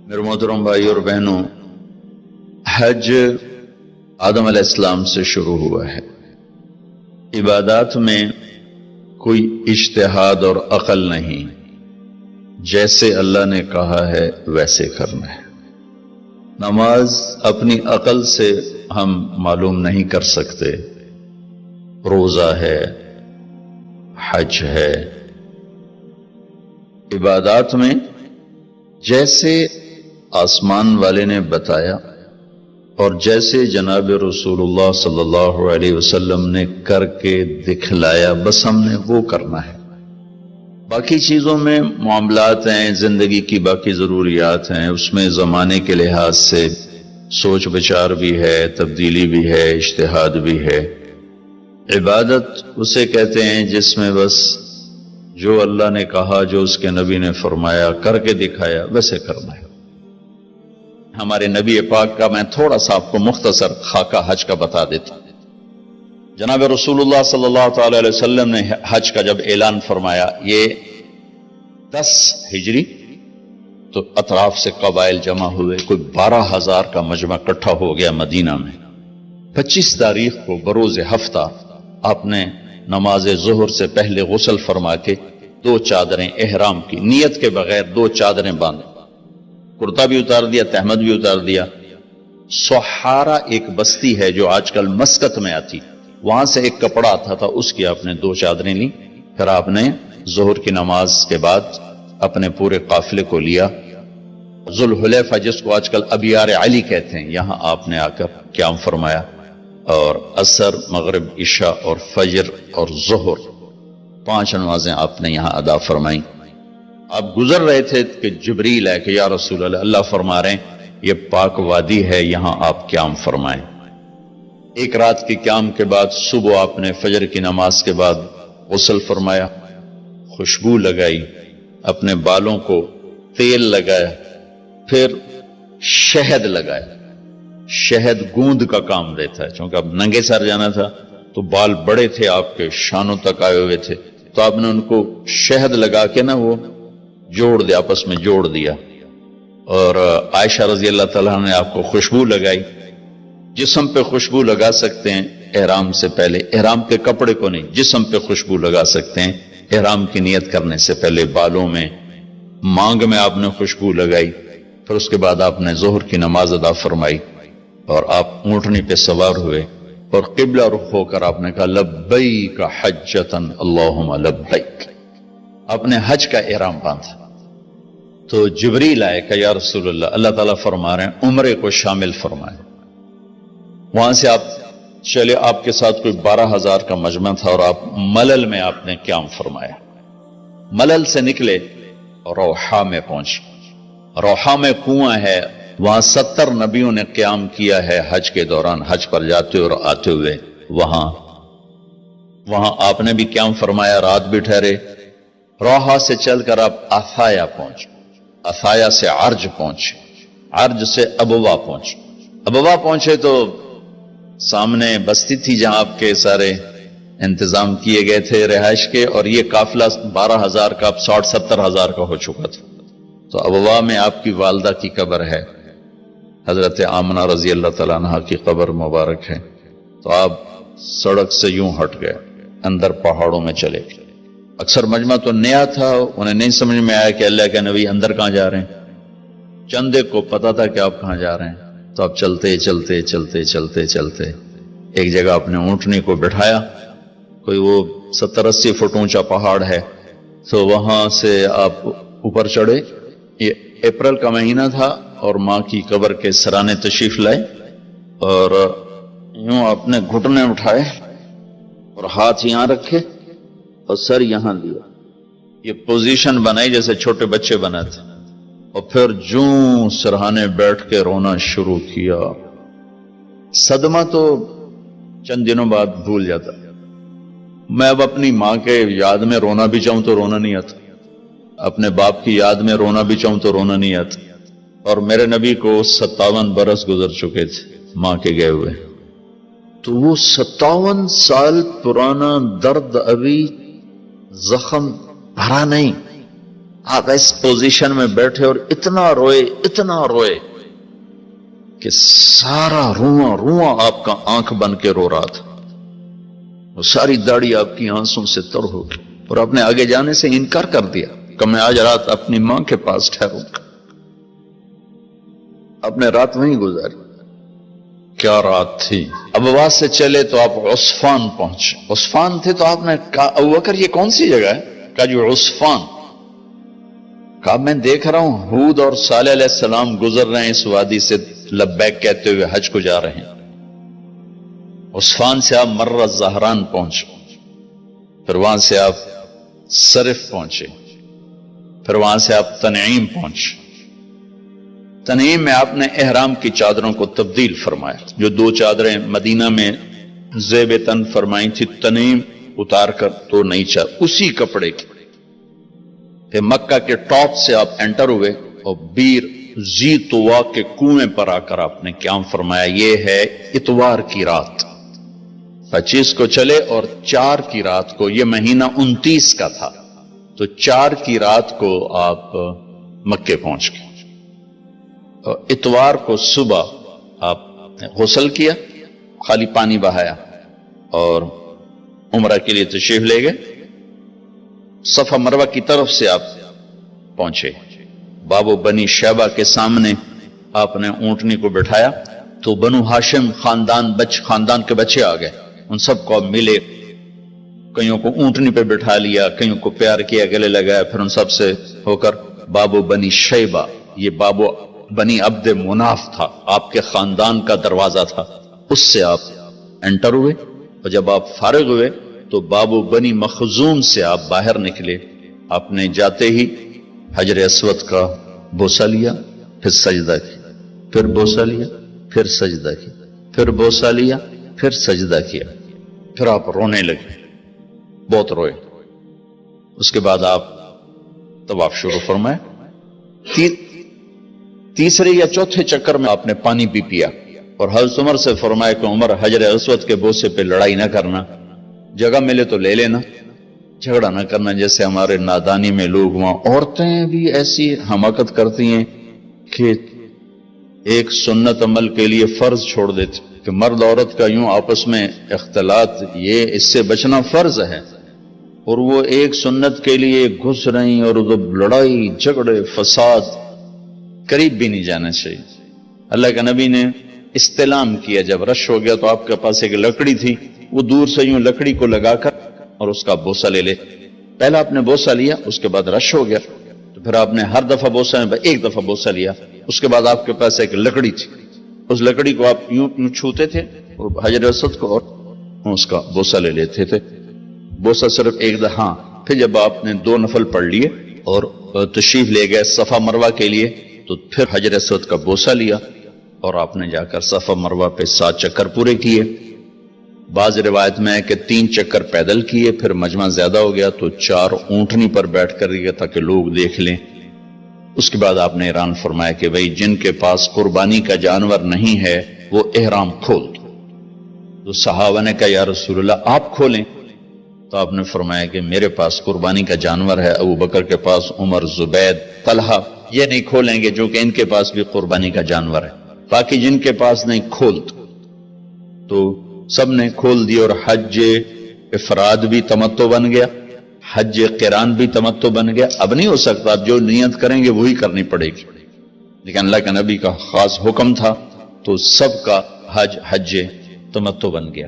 میرے محترم بھائی اور بہنوں، حج آدم علیہ السلام سے شروع ہوا ہے۔ عبادات میں کوئی اجتہاد اور عقل نہیں، جیسے اللہ نے کہا ہے ویسے کرنا ہے۔ نماز اپنی عقل سے ہم معلوم نہیں کر سکتے، روزہ ہے، حج ہے۔ عبادات میں جیسے آسمان والے نے بتایا اور جیسے جناب رسول اللہ صلی اللہ علیہ وسلم نے کر کے دکھلایا، بس ہم نے وہ کرنا ہے۔ باقی چیزوں میں معاملات ہیں، زندگی کی باقی ضروریات ہیں، اس میں زمانے کے لحاظ سے سوچ بچار بھی ہے، تبدیلی بھی ہے، اجتہاد بھی ہے۔ عبادت اسے کہتے ہیں جس میں بس جو اللہ نے کہا، جو اس کے نبی نے فرمایا، کر کے دکھایا، ویسے کرنا ہے۔ ہمارے نبی پاک کا میں تھوڑا سا آپ کو مختصر خاکہ حج کا بتا دیتا ہوں۔ جناب رسول اللہ صلی اللہ تعالی علیہ وسلم نے حج کا جب اعلان فرمایا، یہ 10 ہجری، تو اطراف سے قبائل جمع ہوئے، کوئی 12,000 کا مجمع اکٹھا ہو گیا مدینہ میں۔ 25 تاریخ کو بروز ہفتہ آپ نے نماز ظہر سے پہلے غسل فرما کے 2 چادریں احرام کی نیت کے بغیر 2 چادریں باندھ، کرتا بھی اتار دیا، تہمد بھی اتار دیا۔ سحارا ایک بستی ہے جو آج کل مسقط میں آتی، وہاں سے ایک کپڑا آتا تھا، اس کی آپ نے 2 چادریں لی۔ پھر آپ نے ظہر کی نماز کے بعد اپنے پورے قافلے کو لیا، ذوالحلیفہ جس کو آج کل ابیار علی کہتے ہیں، یہاں آپ نے آ کر قیام فرمایا، اور عصر، مغرب، عشاء اور فجر اور ظہر 5 نمازیں آپ نے یہاں ادا فرمائیں۔ آپ گزر رہے تھے کہ جبریل ہے کہ یا رسول اللہ، اللہ فرما رہے ہیں یہ پاک وادی ہے، یہاں آپ قیام فرمائیں۔ ایک رات کی قیام کے بعد صبح آپ نے فجر کی نماز کے بعد غسل فرمایا، خوشبو لگائی، اپنے بالوں کو تیل لگایا، پھر شہد لگایا۔ شہد گوند کا کام دیتا ہے، چونکہ اب ننگے سر جانا تھا تو بال بڑے تھے، آپ کے شانوں تک آئے ہوئے تھے، تو آپ نے ان کو شہد لگا کے نا وہ جوڑ دیا، آپس میں جوڑ دیا۔ اور عائشہ رضی اللہ تعالیٰ نے آپ کو خوشبو لگائی۔ جسم پہ خوشبو لگا سکتے ہیں احرام سے پہلے، احرام کے کپڑے کو نہیں، جسم پہ خوشبو لگا سکتے ہیں احرام کی نیت کرنے سے پہلے۔ بالوں میں، مانگ میں آپ نے خوشبو لگائی۔ پھر اس کے بعد آپ نے ظہر کی نماز ادا فرمائی اور آپ اونٹنی پہ سوار ہوئے اور قبلہ رخ ہو کر آپ نے کہا لبیک حجتن اللہم لبیک۔ آپ نے حج کا احرام باندھا تو جبریل آئے کہ یا رسول اللہ، اللہ تعالیٰ فرما رہے ہیں عمرے کو شامل فرمائے۔ وہاں سے آپ چلے، آپ کے ساتھ کوئی 12,000 کا مجمع تھا، اور آپ ملل میں آپ نے قیام فرمایا۔ ملل سے نکلے اور روحا میں پہنچے۔ روحا میں کنواں ہے، وہاں 70 نبیوں نے قیام کیا ہے حج کے دوران، حج پر جاتے اور آتے ہوئے۔ وہاں آپ نے بھی قیام فرمایا، رات بھی ٹھہرے۔ روحا سے چل کر آپ افایا پہنچے، افایا سے عرج پہنچے، عرج سے ابوا پہنچے۔ ابوا پہنچے تو سامنے بستی تھی جہاں آپ کے سارے انتظام کیے گئے تھے رہائش کے، اور یہ قافلہ 12,000 کا اب 60-70,000 کا ہو چکا تھا۔ تو ابوا میں آپ کی والدہ کی قبر ہے، حضرت آمنہ رضی اللہ تعالیٰ عنہ کی قبر مبارک ہے۔ تو آپ سڑک سے یوں ہٹ گئے، اندر پہاڑوں میں چلے گئے۔ اکثر مجمع تو نیا تھا، انہیں نہیں سمجھ میں آیا کہ اللہ کے نبی اندر کہاں جا رہے ہیں۔ چندے کو پتا تھا کہ آپ کہاں جا رہے ہیں، تو آپ چلتے چلتے چلتے چلتے چلتے ایک جگہ آپ نے اونٹنی کو بٹھایا، کوئی وہ 70-80 فٹ اونچا پہاڑ ہے، تو وہاں سے آپ اوپر چڑھے۔ یہ اپریل کا مہینہ تھا اور ماں کی قبر کے سرانے تشریف لائے، اور یوں آپ نے گھٹنے اٹھائے اور ہاتھ یہاں رکھے اور سر یہاں لیا، یہ پوزیشن بنائی جیسے چھوٹے بچے بناتے، اور پھر جوں سرہانے بیٹھ کے رونا شروع کیا۔ صدمہ تو چند دنوں بعد بھول جاتا، میں اب اپنی ماں کے یاد میں رونا بھی چاہوں تو رونا نہیں آتا، اپنے باپ کی یاد میں رونا بھی چاہوں تو رونا نہیں آتا۔ اور میرے نبی کو 57 برس گزر چکے تھے ماں کے گئے ہوئے، تو وہ 57 سال پرانا درد ابھی زخم بھرا نہیں، آپ اس پوزیشن میں بیٹھے اور اتنا روئے کہ سارا رواں آپ کا آنکھ بن کے رو رہا تھا، وہ ساری داڑھی آپ کی آنسوں سے تر ہو گئی، اور آپ نے آگے جانے سے انکار کر دیا کہ میں آج رات اپنی ماں کے پاس ٹھہروں گا۔ آپ نے رات وہیں گزاری۔ کیا رات تھی! ابواس سے چلے تو آپ عصفان پہنچے، عصفان تھے تو آپ نے کہا ابوبکر یہ کون سی جگہ ہے؟ کہا جو عصفان۔ کہا میں دیکھ رہا ہوں ہود اور صالح علیہ السلام گزر رہے ہیں اس وادی سے، لبیک کہتے ہوئے حج کو جا رہے ہیں۔ عصفان سے آپ مرہ زہران پہنچے، پھر وہاں سے آپ صرف پہنچے، پھر وہاں سے آپ تنعیم پہنچے۔ تنعیم میں آپ نے احرام کی چادروں کو تبدیل فرمایا، جو 2 چادریں مدینہ میں زیب تن فرمائی تھی، تنعیم اتار کر 2 نئی چادر اسی کپڑے کی۔ پھر مکہ کے ٹاپ سے آپ انٹر ہوئے اور بیر زی طوا کے کنویں پر آ کر آپ نے قیام فرمایا۔ یہ ہے اتوار کی رات، 25 کو چلے اور 4 کی رات کو، یہ مہینہ 29 کا تھا، تو 4 کی رات کو آپ مکے پہنچ گئے۔ اور اتوار کو صبح آپ نے غسل کیا، خالی پانی بہایا اور عمرہ کے لیے تشریف لے گئے۔ صفا مروہ کی طرف سے آپ پہنچے، باب و بنی شیبہ کے سامنے آپ نے اونٹنی کو بٹھایا تو بنو ہاشم خاندان کے بچے آ گئے، ان سب کو ملے، کئیوں کو اونٹنی پہ بٹھا لیا، کئیوں کو پیار کیا، گلے لگایا، پھر ان سب سے ہو کر باب و بنی شیبہ، یہ باب و بنی عبد مناف تھا، آپ کے خاندان کا دروازہ تھا، اس سے آپ انٹر ہوئے، اور جب آپ فارغ ہوئے تو باب و بنی مخزوم سے آپ باہر نکلے۔ آپ نے جاتے ہی حجر اسود کا بوسہ لیا، پھر سجدہ کیا، پھر بوسہ لیا، پھر سجدہ کیا، پھر بوسہ لیا، پھر سجدہ کیا، پھر آپ رونے لگے، بہت روئے۔ اس کے بعد آپ طواف شروع فرمائے۔ تیسرے یا چوتھے چکر میں آپ نے پانی بھی پیا، اور حضرت عمر سے فرمایا کہ عمر حجر اسود کے بوسے پہ لڑائی نہ کرنا، جگہ ملے تو لے لینا، جھگڑا نہ کرنا، جیسے ہمارے نادانی میں لوگ وہاں عورتیں بھی ایسی حماقت کرتی ہیں کہ ایک سنت عمل کے لیے فرض چھوڑ دیتے کہ مرد عورت کا یوں آپس میں اختلاط، یہ اس سے بچنا فرض ہے، اور وہ ایک سنت کے لیے گھس رہی، اور لڑائی جھگڑے فساد، قریب بھی نہیں جانا چاہیے۔ اللہ کے نبی نے استلام کیا، جب رش ہو گیا تو آپ کے پاس ایک لکڑی تھی، وہ دور سے یوں لکڑی کو لگا کر اور اس کا بوسہ لے لے۔ پہلا آپ نے بوسہ لیا، اس کے بعد رش ہو گیا تو پھر آپ نے ہر دفعہ بوسہ میں ایک دفعہ بوسہ لیا، اس کے بعد آپ کے پاس ایک لکڑی تھی، اس لکڑی کو آپ یوں چھوتے تھے اور حجر اسود کو، اور اس کا بوسہ لے لیتے تھے۔ بوسہ صرف ایک دفعہ، پھر جب آپ نے 2 نفل پڑھ لیے اور تشریف لے گئے صفا مروہ کے لیے، تو پھر حجر اسود کا بوسہ لیا اور آپ نے جا کر صفا مروہ پہ 7 چکر پورے کیے۔ بعض روایت میں ہے کہ 3 چکر پیدل کیے، پھر مجمع زیادہ ہو گیا تو 4 اونٹنی پر بیٹھ کر گیا تاکہ لوگ دیکھ لیں۔ اس کے بعد آپ نے اعلان فرمایا کہ بھئی جن کے پاس قربانی کا جانور نہیں ہے وہ احرام کھول دو۔ تو صحابہ نے کہا یا رسول اللہ آپ کھولیں، تو آپ نے فرمایا کہ میرے پاس قربانی کا جانور ہے، ابو بکر کے پاس، عمر، زبید، طلحہ یہ نہیں کھولیں گے جو کہ ان کے پاس بھی قربانی کا جانور ہے، باقی جن کے پاس نہیں کھول دو۔ تو سب نے کھول دی، اور حج افراد بھی تمتع بن گیا، حج قران بھی تمتع بن گیا۔ اب نہیں ہو سکتا، اب جو نیت کریں گے وہی کرنی پڑے گی، لیکن اللہ کے نبی کا خاص حکم تھا تو سب کا حج تمتع بن گیا۔